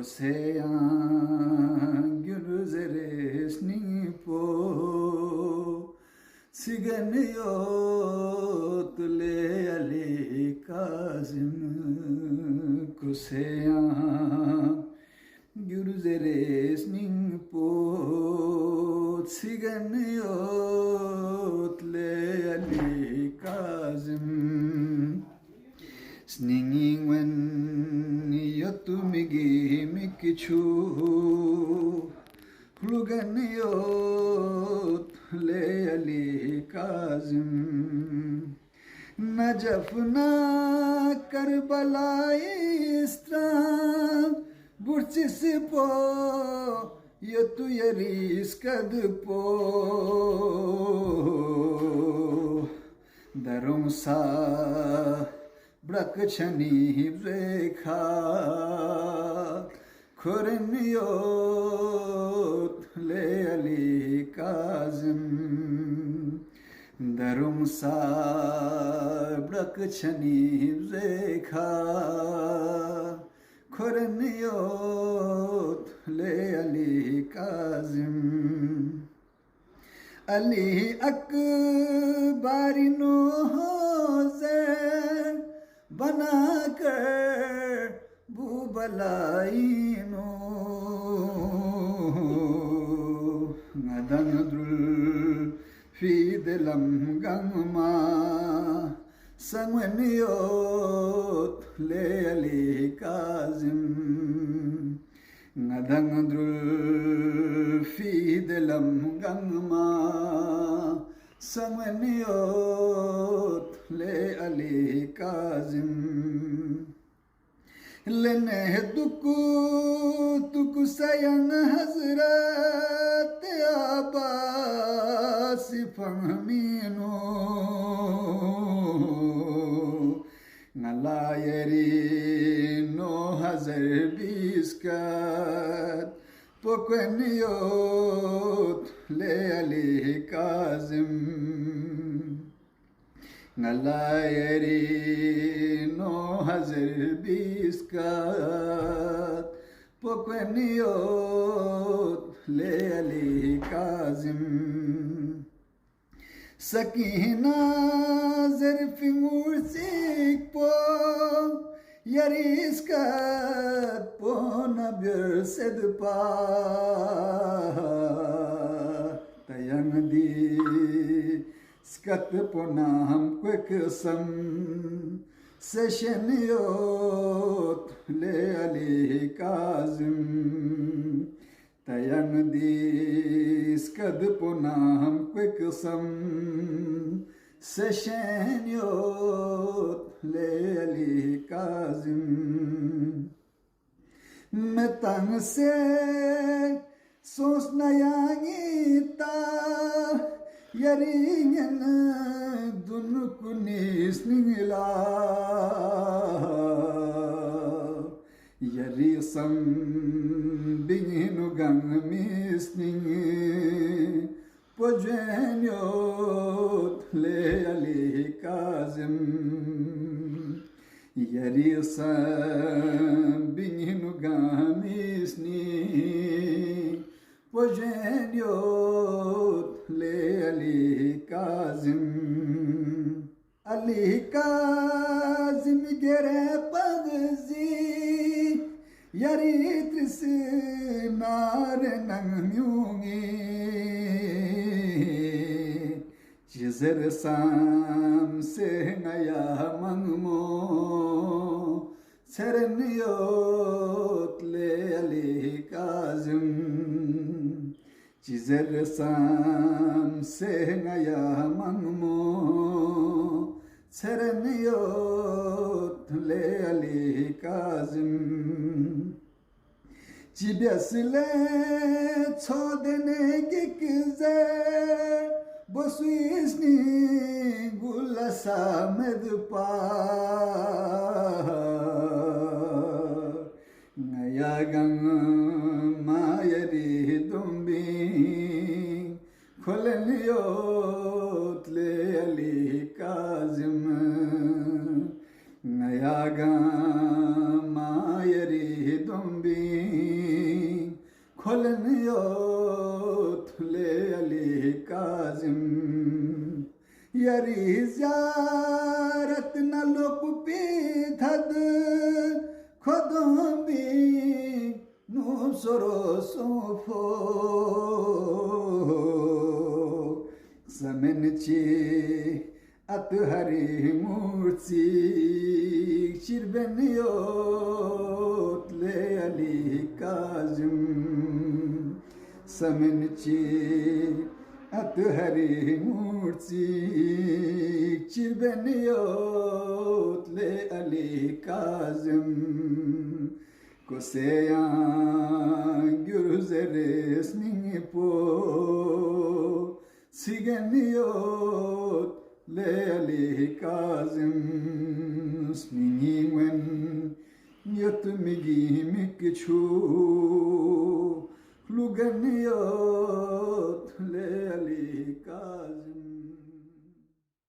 Koseyan gülüzeresni po Siganiyot le Ali Kazım Koseyan gülüzeresni po Siganiyot le Ali Kazım Sninging when yotu migi mikichu Plugan yot le Ali Kazım Najafna Karbala istra Burçis po yotu yaris kad po Darumsa Bırakçani veka Koreniyot le Ali Kazım Darumsa bırakçani veka Koreniyot le Ali Kazım Ali akbarino zer बनाकर वो बलाइनो ngadagadrul fidelam gangma sangweniyot le Ali Kazım ngadagadrul fidelam gangma sangweniyot le Ali Kazım Lene tuku sayang Hazrat Abbas Fahmino Ngalayeri no hazar biskat Pokweniyot le Ali Kazım Ngalayeri no hazır biskat Pokweniyot le Ali Kazım Sakina zerfi mursik po Yariskat po nabir sedpa Tayang di Skat ponam kwekasam Seşeniyot le Ali Kazım Tayang di skat ponam kwekasam Seşeniyot le Ali Kazım Metang se sosnayang ita Yaringen dunukunis ningla Yarisam binginu gangmis ningi Pojenyot le Ali Kazım Yarisam binginu gangmis ningi Pojenyot le Ali Kazım Ali Kazım gere pagzi Yaritrisi narenang myungi Cizer sam senaya mangmo Sereniyot le Ali Kazım Cizer sam senaya mangmo Sereniyot le Ali Kazım Cibesle çodene gikze Bosu isni gulla samed pa Ngayagang mayeri dumbi Koleniyot le Ali Kazım Nayaga mayeri dumbi kholen yot le ali kazim yari ziyaret na lok pi thad khodombi nu soro sofo Zamenci at hari murci Şirbeniot le Ali Kazım Zamenci at hari murci Şirbeniot le Ali Kazım Koseyan güzeres ninpo Sigeniyot leali kazim Sningwen yatmigi mikchu Luganiyot leali kazim